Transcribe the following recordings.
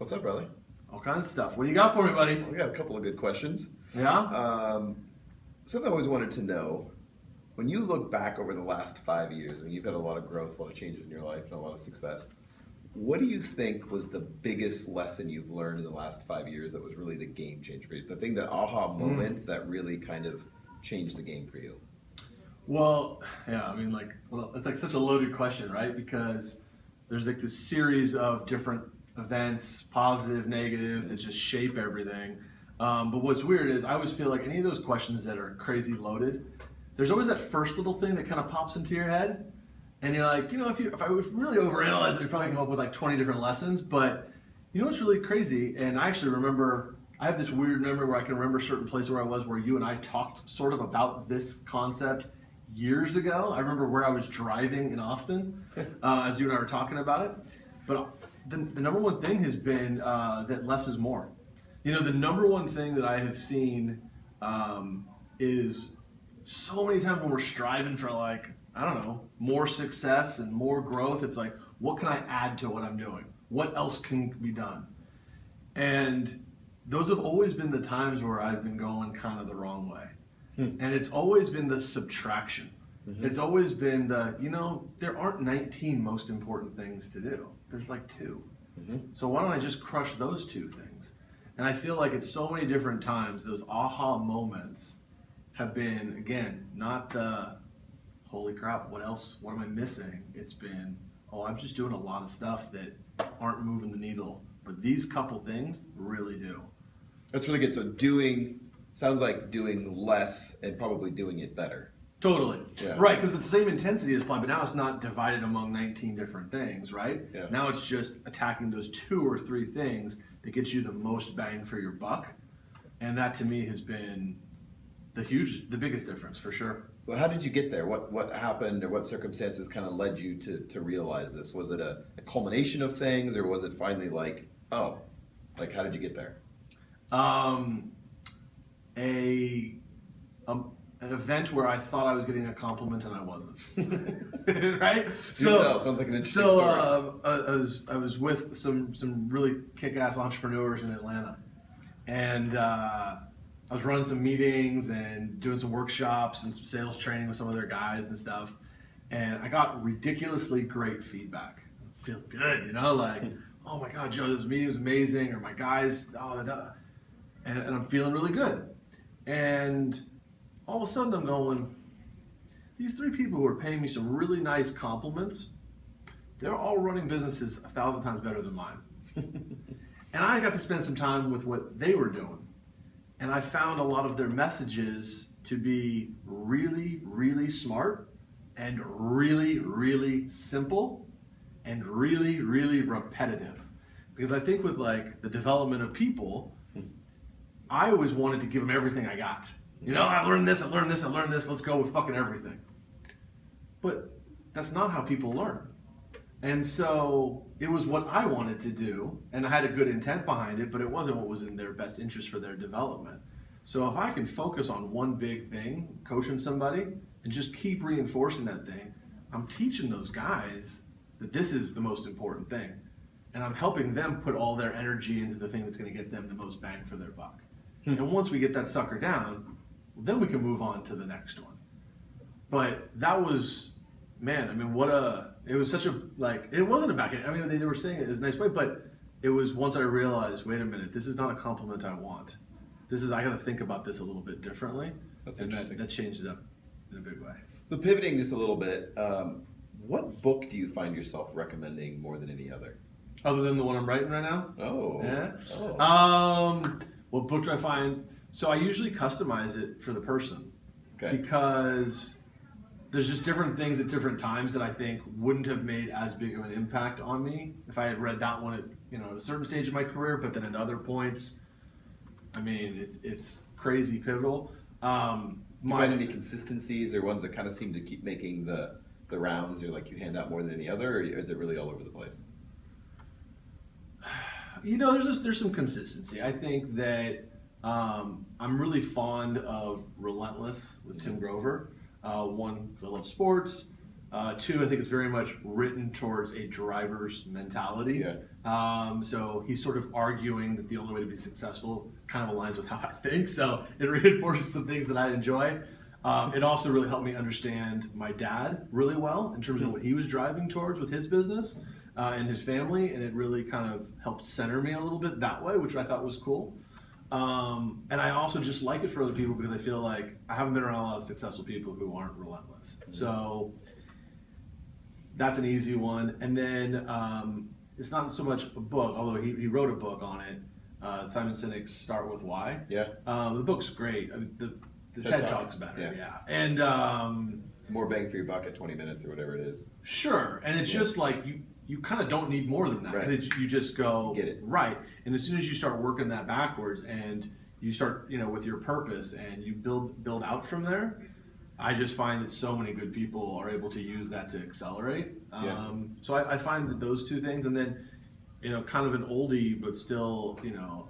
What's up, brother? All kinds of stuff. What do you got for me, buddy? We got a couple of good questions. Yeah? Something I always wanted to know, when you look back over the last 5 years, I mean, you've had a lot of growth, a lot of changes in your life, and a lot of success. What do you think was the biggest lesson you've learned in the last 5 years that was really the game changer for you? The thing, the aha moment that really kind of changed the game for you? Well, yeah, it's like such a loaded question, right? Because there's like this series of different events, positive, negative, that just shape everything. But what's weird is I always feel like any of those questions that are crazy loaded, there's always that first little thing that kind of pops into your head. And you're like, if I would really overanalyze it, I'd probably come up with like 20 different lessons. But you know what's really crazy? And I actually remember, I have this weird memory where I can remember certain places where I was, where you and I talked sort of about this concept years ago. I remember where I was driving in Austin as you and I were talking about it. But the number one thing has been that less is more. The number one thing that I have seen is so many times when we're striving for more success and more growth, it's like, what can I add to what I'm doing? What else can be done? And those have always been the times where I've been going kind of the wrong way. And it's always been the subtraction. It's always been there aren't 19 most important things to do. There's like 2. So why don't I just crush those 2 things? And I feel like at so many different times, those aha moments have been, again, not the, holy crap, what am I missing? It's been, I'm just doing a lot of stuff that aren't moving the needle. But these couple things really do. That's really good. So sounds like doing less and probably doing it better. Totally. Yeah. Right, because it's the same intensity as applying, but now it's not divided among 19 different things, right? Yeah. Now it's just attacking those 2 or 3 things that get you the most bang for your buck. And that to me has been the biggest difference for sure. Well, how did you get there? What happened, or what circumstances kind of led you to realize this? Was it a culmination of things, or was it finally how did you get there? An event where I thought I was getting a compliment and I wasn't. Right? Sounds like an interesting story. I was with some really kick-ass entrepreneurs in Atlanta, and I was running some meetings and doing some workshops and some sales training with some of their guys and stuff, and I got ridiculously great feedback. I feel good, oh my God, Joe, this meeting was amazing, or my guys, and I'm feeling really good. And all of a sudden I'm going, these 3 people who are paying me some really nice compliments, they're all running businesses 1,000 times better than mine. And I got to spend some time with what they were doing. And I found a lot of their messages to be really, really smart and really, really simple and really, really repetitive. Because I think with the development of people, I always wanted to give them everything I got. I learned this, let's go with fucking everything. But that's not how people learn. And so it was what I wanted to do, and I had a good intent behind it, but it wasn't what was in their best interest for their development. So if I can focus on one big thing, coaching somebody, and just keep reinforcing that thing, I'm teaching those guys that this is the most important thing. And I'm helping them put all their energy into the thing that's going to get them the most bang for their buck. And once we get that sucker down, then we can move on to the next one. But that was, it was such it wasn't a back end. They were saying it in a nice way, but it was once I realized, wait a minute, this is not a compliment I want. I got to think about this a little bit differently. That's interesting. That changed it up in a big way. So pivoting just a little bit, what book do you find yourself recommending more than any other? Other than the one I'm writing right now? Oh. Yeah. Oh. What book do I find? So I usually customize it for the person. Okay. Because there's just different things at different times that I think wouldn't have made as big of an impact on me if I had read that one at a certain stage of my career, but then at other points, it's crazy pivotal. Do you find any consistencies or ones that kind of seem to keep making the rounds, or you hand out more than any other, or is it really all over the place? There's some consistency. I think that I'm really fond of Relentless with Tim Grover. One, because I love sports. Two, I think it's very much written towards a driver's mentality. So he's sort of arguing that the only way to be successful kind of aligns with how I think. So it reinforces some things that I enjoy. It also really helped me understand my dad really well in terms of what he was driving towards with his business and his family. And it really kind of helped center me a little bit that way, which I thought was cool. And I also just like it for other people because I feel like I haven't been around a lot of successful people who aren't relentless. So that's an easy one. And then it's not so much a book, although he wrote a book on it, Simon Sinek's Start With Why. The book's great. I mean, the TED Talk's better, And it's more bang for your buck at 20 minutes or whatever it is. Sure, and it's just like you kind of don't need more than that because you just go get it right. And as soon as you start working that backwards and you start with your purpose and you build out from there, I just find that so many good people are able to use that to accelerate. So I find that those two things, and then kind of an oldie but still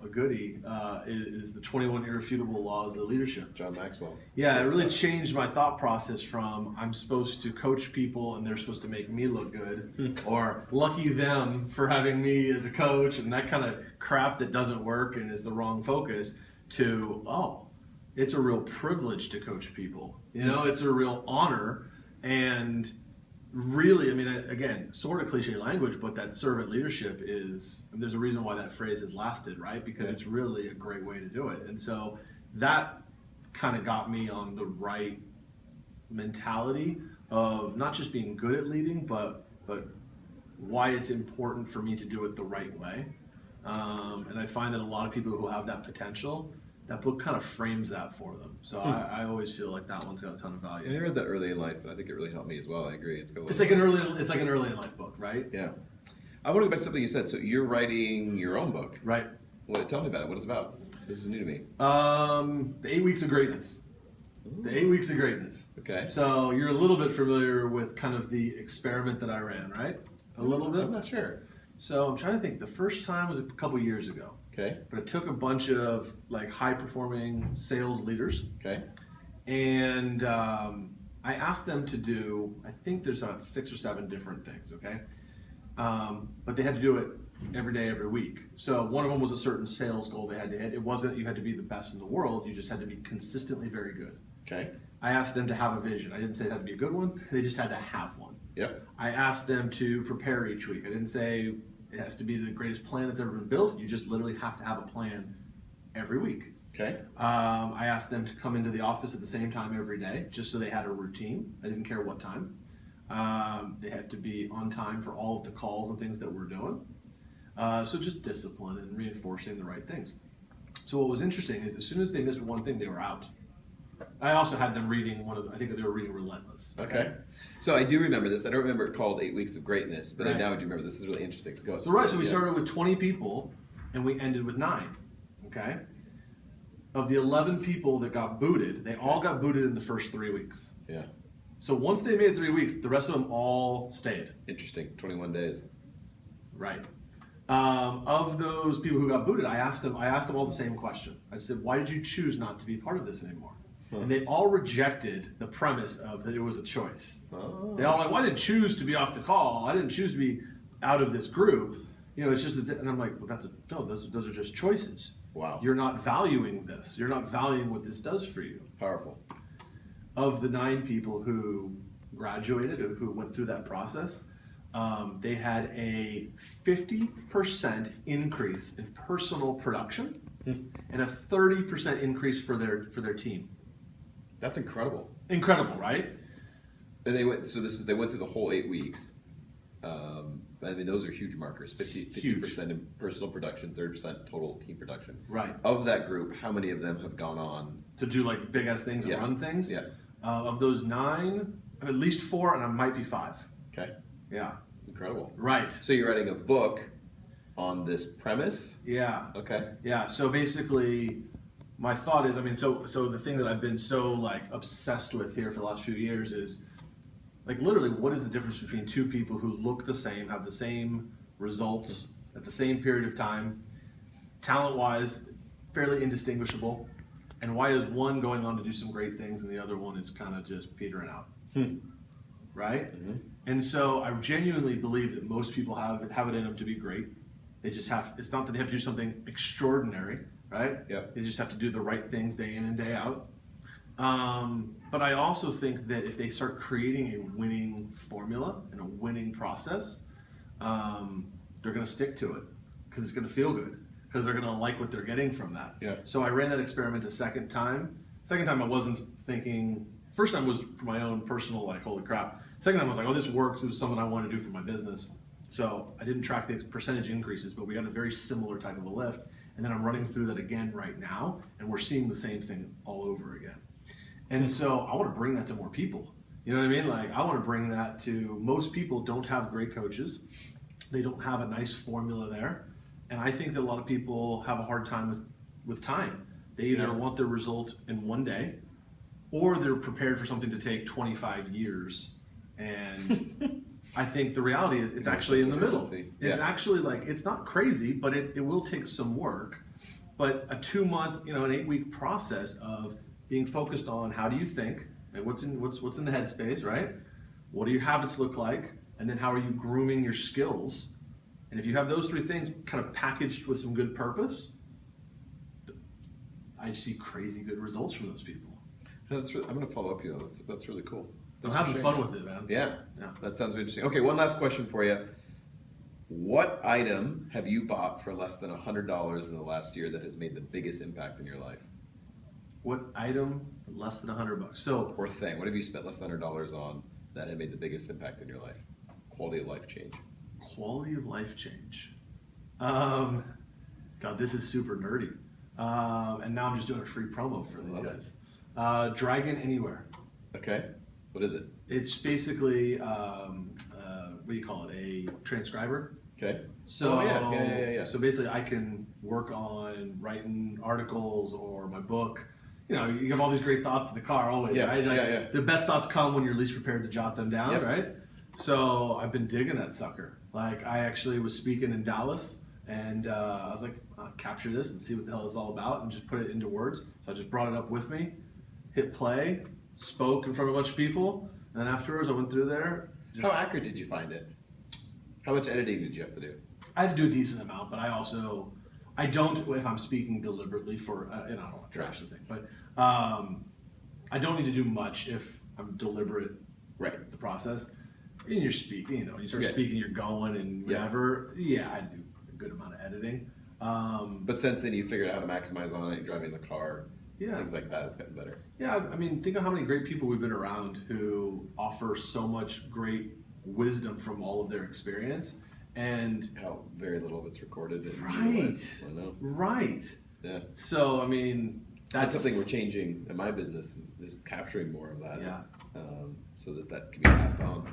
a goodie is the 21 Irrefutable Laws of Leadership. John Maxwell. Yeah, it really changed my thought process from I'm supposed to coach people and they're supposed to make me look good, or lucky them for having me as a coach and that kind of crap that doesn't work and is the wrong focus, to it's a real privilege to coach people. It's a real honor. And really, I mean, again, sort of cliche language, but that servant leadership there's a reason why that phrase has lasted, right? Because it's really a great way to do it. And so that kind of got me on the right mentality of not just being good at leading, but why it's important for me to do it the right way. And I find that a lot of people who have that potential, that book kind of frames that for them. So I always feel like that one's got a ton of value. I read that early in life, and I think it really helped me as well. I agree. It's like an early in life book, right? Yeah. I want to go back to something you said. So you're writing your own book, right? Tell me about it. What is it about? This is new to me. The 8 Weeks of Greatness. Ooh. The 8 Weeks of Greatness. Okay. So you're a little bit familiar with kind of the experiment that I ran, right? A little bit. I'm not sure. So I'm trying to think. The first time was a couple years ago. Okay. But it took a bunch of high-performing sales leaders. Okay. And I asked them to do, I think there's about 6 or 7 different things, okay? But they had to do it every day, every week. So one of them was a certain sales goal they had to hit. It wasn't you had to be the best in the world. You just had to be consistently very good. Okay. I asked them to have a vision. I didn't say it had to be a good one. They just had to have one. Yep. I asked them to prepare each week. I didn't say it has to be the greatest plan that's ever been built. You just literally have to have a plan every week. Okay. I asked them to come into the office at the same time every day, just so they had a routine. I didn't care what time. They had to be on time for all of the calls and things that we're doing. So just discipline and reinforcing the right things. So what was interesting is as soon as they missed one thing, they were out. I also had them reading I think they were reading Relentless. Okay. So I do remember this. I don't remember it called 8 Weeks of Greatness, but I now do remember this. Is really interesting. So go. So we started with 20 people and we ended with 9. Okay. Of the 11 people that got booted, they all got booted in the first 3 weeks. Yeah. So once they made it 3 weeks, the rest of them all stayed. Interesting. 21 days. Right. Of those people who got booted, I asked them all the same question. I said, why did you choose not to be part of this anymore? And they all rejected the premise of that it was a choice. Oh. They all like, well, I didn't choose to be off the call. I didn't choose to be out of this group. It's just that, and I'm like, well, those are just choices. Wow. You're not valuing this. You're not valuing what this does for you. Powerful. Of the 9 people who graduated or who went through that process, they had a 50% increase in personal production and a 30% increase for their team. That's incredible. Incredible, right? And they went through the whole 8 weeks. I mean, those are huge markers. 50% in personal production, 30% total team production. Right. Of that group, how many of them have gone on to do big ass things and run things? Yeah. Of those 9, at least 4, and I might be 5. Okay. Yeah. Incredible. Right. So you're writing a book on this premise? Yeah. Okay. Yeah. So basically, my thought is, so the thing that I've been so obsessed with here for the last few years is literally what is the difference between 2 people who look the same, have the same results at the same period of time, talent-wise, fairly indistinguishable, and why is one going on to do some great things and the other one is kind of just petering out? right? Mm-hmm. And so I genuinely believe that most people have it in them to be great. They just have, it's not that they have to do something extraordinary, right? Yeah. They just have to do the right things day in and day out. But I also think that if they start creating a winning formula and a winning process, they're going to stick to it because it's going to feel good, because they're going to like what they're getting from that. Yeah. So I ran that experiment a second time. Second time I wasn't thinking, first time was for my own personal, like, holy crap. Second time I was like, oh, this works. It was something I want to do for my business. So I didn't track the percentage increases, but we got a very similar type of a lift. And then I'm running through that again right now, and we're seeing the same thing all over again. And so I want to bring that to more people. You know what I mean? Like, I want to bring that to, most people don't have great coaches. They don't have a nice formula there. And I think that a lot of people have a hard time with time. They either want their result in one day, or they're prepared for something to take 25 years. And I think the reality is it's actually in the middle. It's actually like, it's not crazy, but it will take some work. But a 2-month, an 8-week process of being focused on how do you think and what's in the headspace, right? What do your habits look like? And then how are you grooming your skills? And if you have those 3 things kind of packaged with some good purpose, I see crazy good results from those people. I'm going to follow up you. That's really cool. I'm having fun with it, man. Yeah, that sounds interesting. Okay, one last question for you. What item have you bought for less than $100 in the last year that has made the biggest impact in your life? What item less than $100? So, or thing. What have you spent less than $100 on that had made the biggest impact in your life? Quality of life change. Quality of life change. God, this is super nerdy. And now I'm just doing a free promo for these guys. Dragon Anywhere. Okay. What is it? It's basically, what do you call it? A transcriber. Okay. So, yeah. So basically I can work on writing articles or my book. You have all these great thoughts in the car always, right? Like, the best thoughts come when you're least prepared to jot them down, right? So I've been digging that sucker. Like, I actually was speaking in Dallas, and I was like, I'll capture this and see what the hell it's all about and just put it into words. So I just brought it up with me, hit play, spoke in front of a bunch of people, and then afterwards I went through there. How accurate did you find it? How much editing did you have to do? I had to do a decent amount, but I don't, if I'm speaking deliberately for, and I don't want to trash the thing, but I don't need to do much if I'm deliberate, the process. And you're speaking, when you start speaking, you're going and whatever. I do a good amount of editing. But since then you figured out how to maximize on it, you're driving the car, things like that, it's gotten better. Yeah, I mean, think of how many great people we've been around who offer so much great wisdom from all of their experience. And how very little of it's recorded. And right. Yeah. So, I mean, that's something we're changing in my business, is just capturing more of that. Yeah. So that can be passed on.